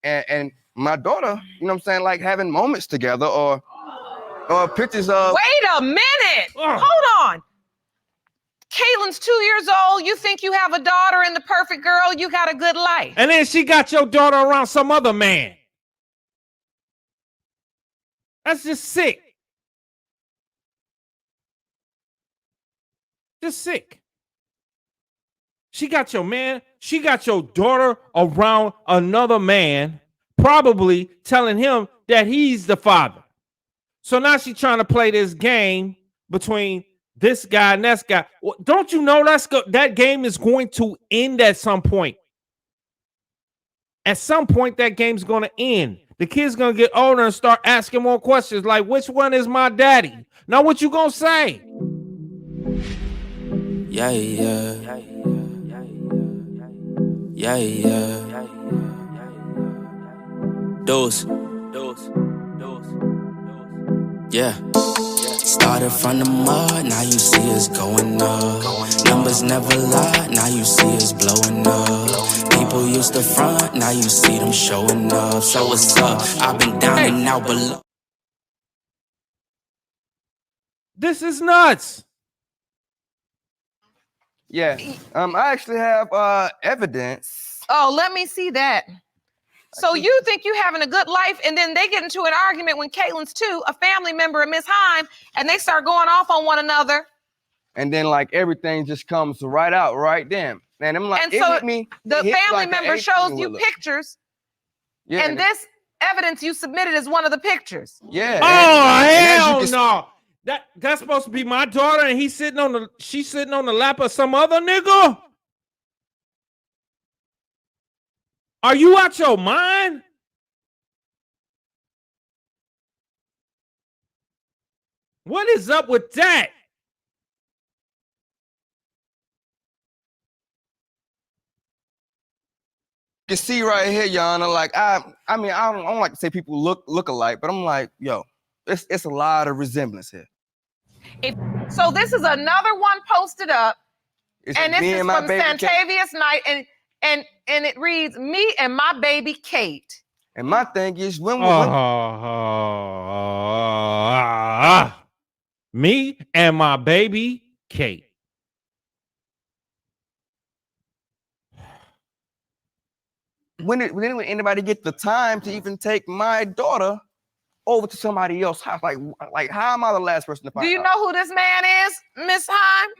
and my daughter, you know what I'm saying, like having moments together or pictures of. Wait a minute. Hold on. Caitlin's 2 years old. You think you have a daughter and the perfect girl, you got a good life. And then she got your daughter around some other man. That's just sick. Just sick. She got your daughter around another man, probably telling him that he's the father. So now she's trying to play this game between this guy and that guy. Don't you know that game is going to end at some point? At some point, that game's going to end. The kid's going to get older and start asking more questions like, which one is my daddy? Now, what you going to say? Yeah, yeah. Yeah, yeah. Those. Yeah. Started from the mud, now you see us going up. Numbers never lie, now you see us blowing up. People used to front, now you see them showing up. So what's up? I've been down and out below. This is nuts. Yeah. I actually have evidence. Oh, let me see that. So you think you having a good life, and then they get into an argument when Caitlin's 2, a family member of Miss Heim, and they start going off on one another. And then like everything just comes right out right then. And I'm like, and so the family member shows you pictures, and this evidence you submitted is one of the pictures. Yeah. Oh, hell no. That's supposed to be my daughter, and she's sitting on the lap of some other nigga? Are you out your mind? What is up with that? You can see right here, Your Honor, like I mean, I don't like to say people look alike, but I'm like, yo, it's a lot of resemblance here. So this is another one posted up, and this is from Santavius Knight, and it reads, "Me and my baby Kate." And my thing is, me and my baby Kate. When did anybody get the time to even take my daughter over to somebody else's house? Like how am I the last person to find out? Do you know who this man is, Miss Heim?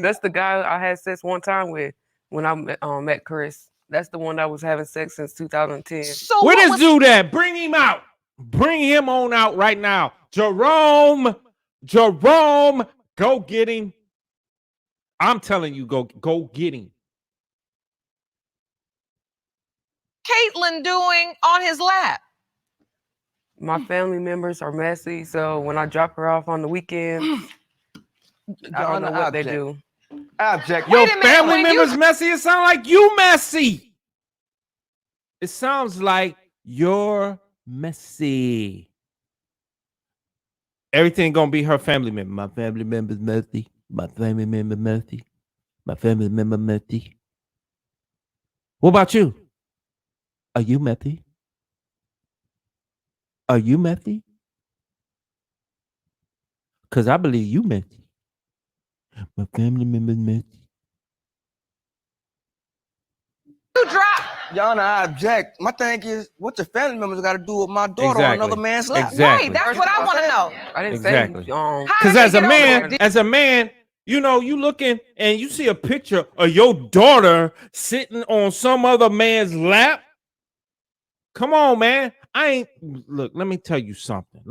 That's the guy I had sex one time with when I met Chris. That's the one I was having sex since 2010. So where this dude at? Bring him out. Bring him on out right now. Jerome, go get him. I'm telling you, go get him. Caitlin doing on his lap? My family members are messy, so when I drop her off on the weekend, I don't know what they do. Object. Your family members messy? It sounds like you messy. It sounds like you're messy. Everything gonna be her family member. My family member's messy. My family member messy. My family member messy. What about you? Are you messy? Are you messy? Because I believe you messy. My family member's messy. You drop. Your Honor, I object. My thing is, what your family members got to do with my daughter on another man's lap? Exactly. Right, that's what I want to know. I didn't say. Because as a man, you know, you looking and you see a picture of your daughter sitting on some other man's lap. Come on, man. Look, let me tell you something.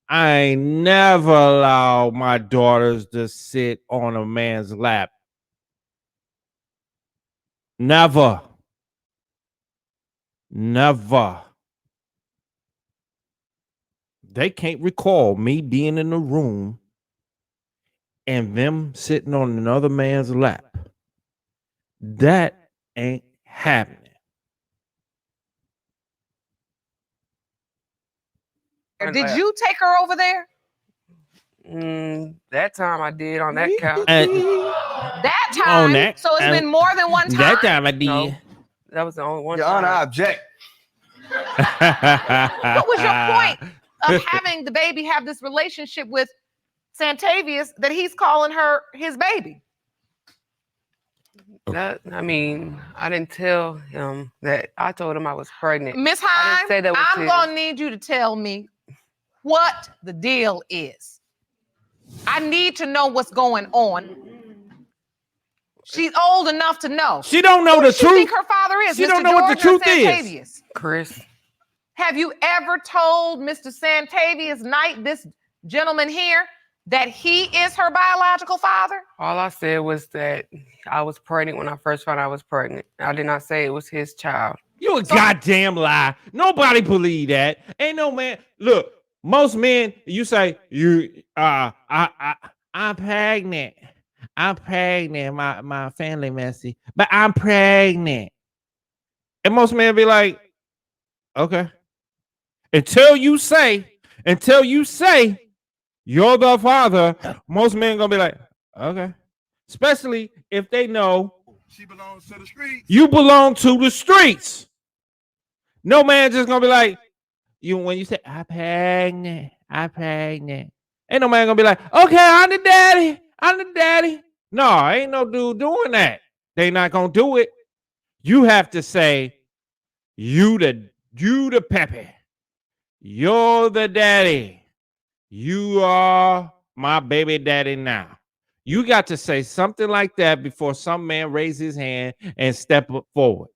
I ain't never allow my daughters to sit on a man's lap. Never. They can't recall me being in the room and them sitting on another man's lap. That ain't happening. Did you take her over there? That time I did on that couch. That time? So it's been more than one time? That time I did. No, That was the only one Your Honor, I time. object. What was your point of having the baby have this relationship with Santavius that he's calling her his baby? I mean, I didn't tell him that. I told him I was pregnant. Miss I Hines, didn't say that was I'm his. gonna need you to tell me what the deal is. I need to know what's going on. She's old enough to know. She don't know Who the does she truth. think her father is? She Mr. don't know what the George or truth is. Santavius? Chris. Have you ever told Mr. Santavius Knight, this gentleman here, that he is her biological father? All I said was that I was pregnant when I first found out I was pregnant. I did not say it was his child. You a goddamn lie. Nobody believe that. Ain't no man. Look, most men, you say I'm pregnant. I'm pregnant. My family messy, but I'm pregnant. And most men be like, okay. Until you say you're the father, most men gonna be like, okay. Especially if they know she belongs to the streets. You belong to the streets. No man just gonna be like, when you say I'm pregnant. Ain't no man gonna be like, okay, I'm the daddy. No, ain't no dude doing that. They not gonna do it. You have to say, you the peppy. You're the daddy. You are my baby daddy now. You got to say something like that before some man raise his hand and step forward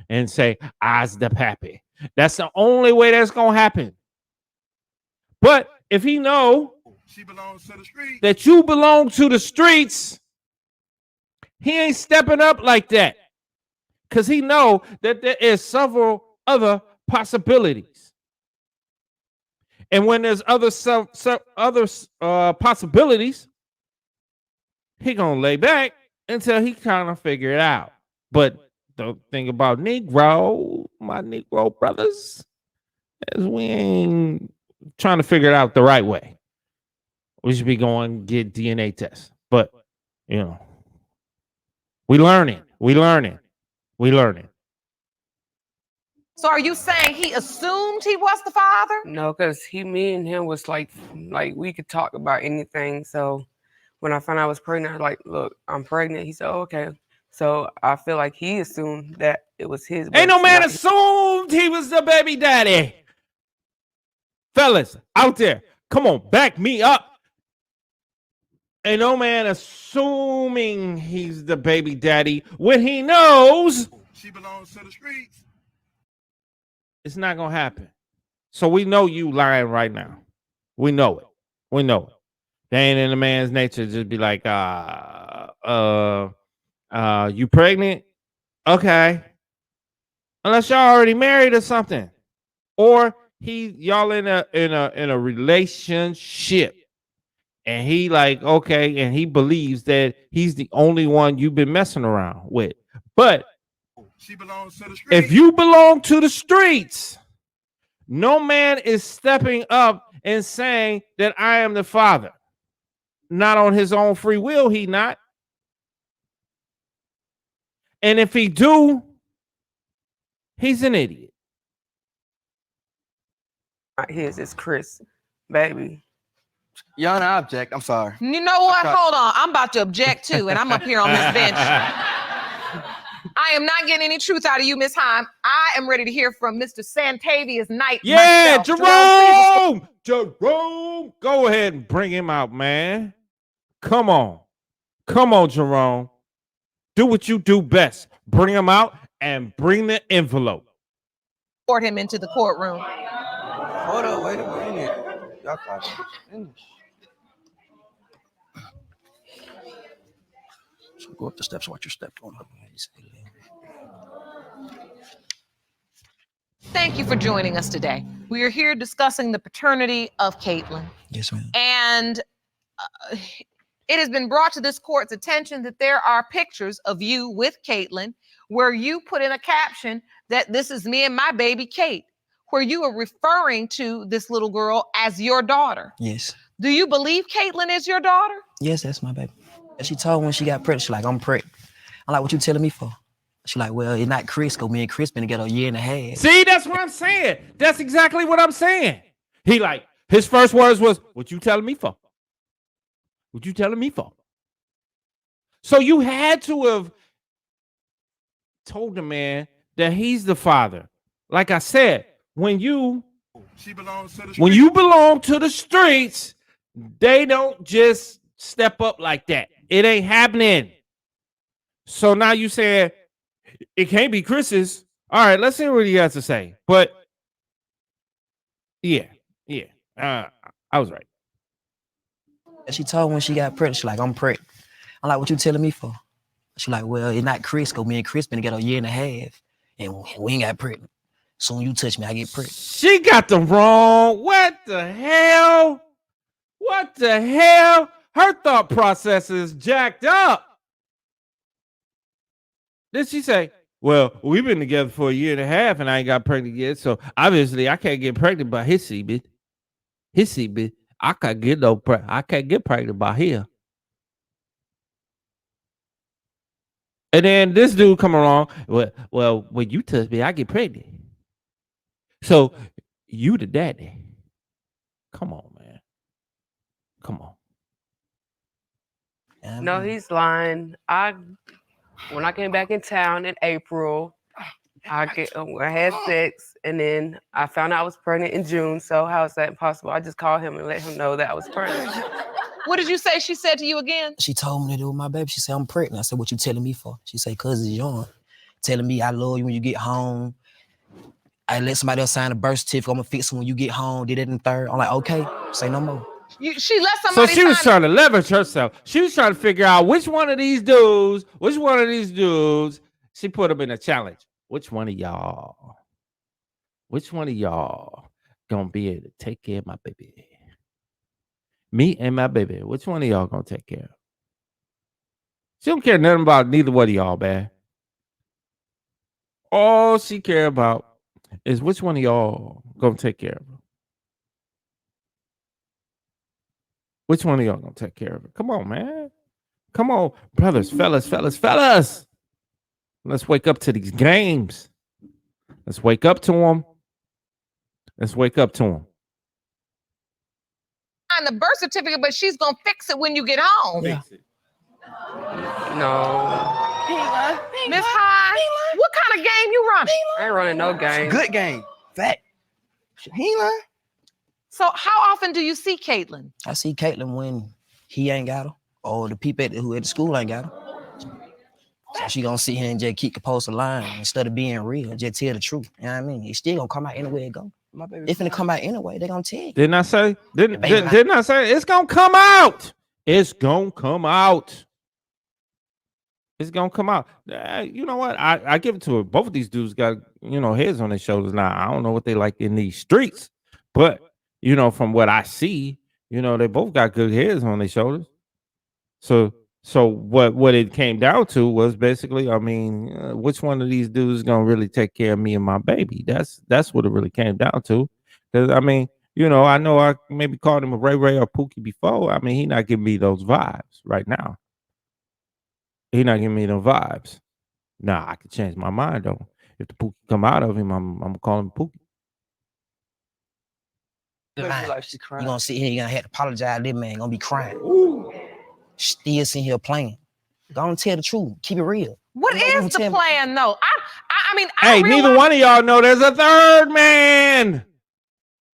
and say, I's the pappy. That's the only way that's gonna happen. But if he know she belongs to the streets, that you belong to the streets, he ain't stepping up like that. Because he know that there is several other possibilities. And when there's other possibilities, he gonna lay back until he kind of figure it out. But the thing about my Negro brothers, is we ain't trying to figure it out the right way. We should be going get DNA tests. But, we learning. So are you saying he assumed he was the father? No, because me and him was like we could talk about anything. So when I found out I was pregnant, I was like, look, I'm pregnant. He said, oh, okay. So I feel like he assumed that it was his. Ain't no man assumed he was the baby daddy. Fellas out there, come on, back me up. Ain't no man assuming he's the baby daddy when he knows she belongs to the streets. It's not gonna happen. So we know you lying right now. We know it. They ain't in the man's nature to just be like, you pregnant? Okay. Unless y'all already married or something. Or y'all in a relationship. And he like, okay, and he believes that he's the only one you've been messing around with. But she belongs to the streets. If you belong to the streets, no man is stepping up and saying that I am the father. Not on his own free will, he not. And if he do, he's an idiot. Not his, it's Chris, baby. Your Honor, I object. I'm sorry. You know what? Hold on. I'm about to object too, and I'm up here on this bench. I am not getting any truth out of you, Miss Heim. I am ready to hear from Mr. Santavius Knight. Yeah, myself. Jerome, go ahead and bring him out, man. Come on, Jerome. Do what you do best. Bring him out and bring the envelope. Report him into the courtroom. Hold up, wait a minute. Y'all got to finish. So go up the steps. Watch your step going up. Thank you for joining us today. We are here discussing the paternity of Caitlin. Yes, ma'am. And it has been brought to this court's attention that there are pictures of you with Caitlin where you put in a caption that this is me and my baby Kate, where you are referring to this little girl as your daughter. Yes. Do you believe Caitlin is your daughter? Yes, that's my baby. She told me when she got pregnant, she's like, I'm pregnant. I'm like, what you telling me for? She like, well, it's not Chris, cause me and Chris been together a year and a half. See, that's what I'm saying. That's exactly what I'm saying. He like, his first words was, what you telling me for? What you telling me for? So you had to have told the man that he's the father. Like I said, when you She belongs to the when streets. you belong to the streets, they don't just step up like that. It ain't happening. So now you saying it can't be Chris's. All right, let's see what he has to say. But yeah, I was right. And she told me when she got pregnant, she like, I'm pregnant. I'm like, what you telling me for? She like, well, it's not Chris, cause me and Chris been together a year and a half, and we ain't got pregnant. Soon you touch me, I get pregnant. She got the wrong. What the hell? What the hell? Her thought process is jacked up. Then she say, well, we've been together for a year and a half and I ain't got pregnant yet. So obviously I can't get pregnant by his seed. His seed. I can't get pregnant by here. And then this dude come along. Well, when you touch me, I get pregnant. So you the daddy. Come on, man. Come on. No, he's lying. When I came back in town in April, I had sex, and then I found out I was pregnant in June. So how is that possible? I just called him and let him know that I was pregnant. What did you say she said to you again? She told me that it was my baby. She said, I'm pregnant. I said, what you telling me for? She said, cause it's young. Telling me I love you when you get home. I let somebody else sign a birth certificate. I'm gonna fix it when you get home. Did it in the third. I'm like, okay, say no more. She let So somebody she was sign- trying to leverage herself. She was trying to figure out which one of these dudes, she put him in a challenge. Which one of y'all gonna be able to take care of my baby? Me and my baby. Which one of y'all gonna take care of? She don't care nothing about neither one of y'all, man. All she care about is which one of y'all gonna take care of her. Which one of y'all gonna take care of her? Come on, man. Come on, brothers, fellas. Let's wake up to these games. Let's wake up to them. sign the birth certificate, but she's gonna fix it when you get home. Yeah. No, Miss High, what kind of game you running? I ain't running no game. Good game. Fact. He ain't lying. So how often do you see Caitlin? I see Caitlin when he ain't got her, or the people who at the school ain't got her. So she gonna sit here and just keep the post line instead of being real, just tell the truth. You know what I mean? It's still gonna come out anywhere it go. My baby. If it come out anyway, they gonna tell you. Didn't I say? Didn't baby. I say it's gonna come out? It's gonna come out. It's gonna come out. You know what? I give it to her. Both of these dudes got heads on their shoulders now. I don't know what they like in these streets, but from what I see, they both got good heads on their shoulders. So what it came down to was basically, I mean, which one of these dudes is gonna really take care of me and my baby? That's what it really came down to. Because I mean, I know I maybe called him a Ray Ray or Pookie before. I mean, he not giving me those vibes right now. He not giving me those vibes. Nah, I could change my mind though. If the Pookie come out of him, I'm gonna call him Pookie. Like she's You crying. gonna sit here, you gonna have to apologize. This man gonna be crying. Still sitting here playing. Go on, tell the truth. Keep it real. What You know, is the tell me. plan, though? I mean, I Hey, realize- neither one of y'all know there's a third man.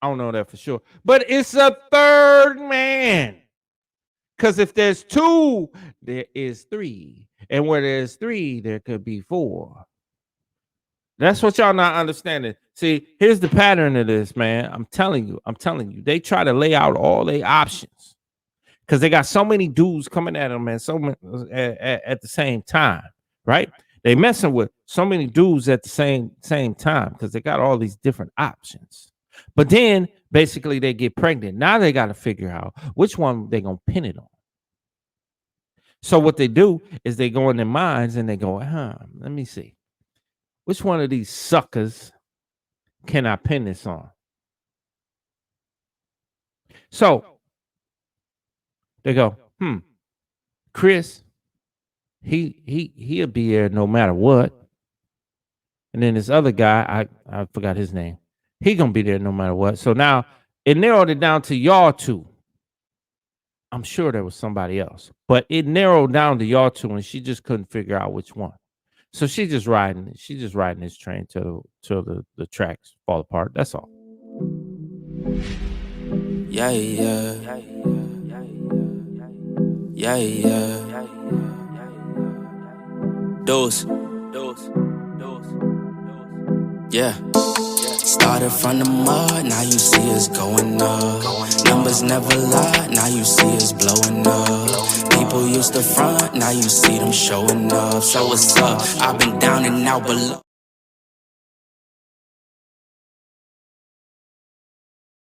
I don't know that for sure, but it's a third man. Because if there's two, there is three. And where there's three, there could be four. That's what y'all not understanding. See, here's the pattern of this, man. I'm telling you. They try to lay out all their options because they got so many dudes coming at them and so many at the same time, right? They messing with so many dudes at the same time because they got all these different options. But then basically they get pregnant. Now they got to figure out which one they're gonna pin it on. So what they do is they go in their minds and they go, let me see. Which one of these suckers can I pin this on? So they go, Chris, he'll be there no matter what. And then this other guy, I forgot his name. He gonna be there no matter what. So now it narrowed it down to y'all two. I'm sure there was somebody else, but it narrowed down to y'all two, and she just couldn't figure out which one. So she's just riding this train till the tracks fall apart. That's all. Yeah, yeah. Yeah, yeah. Dose. Yeah. Started from the mud, now you see us going up. Numbers never lie, now you see us blowing up. People used to front, now you see them showing up. So what's up? I've been down and out below.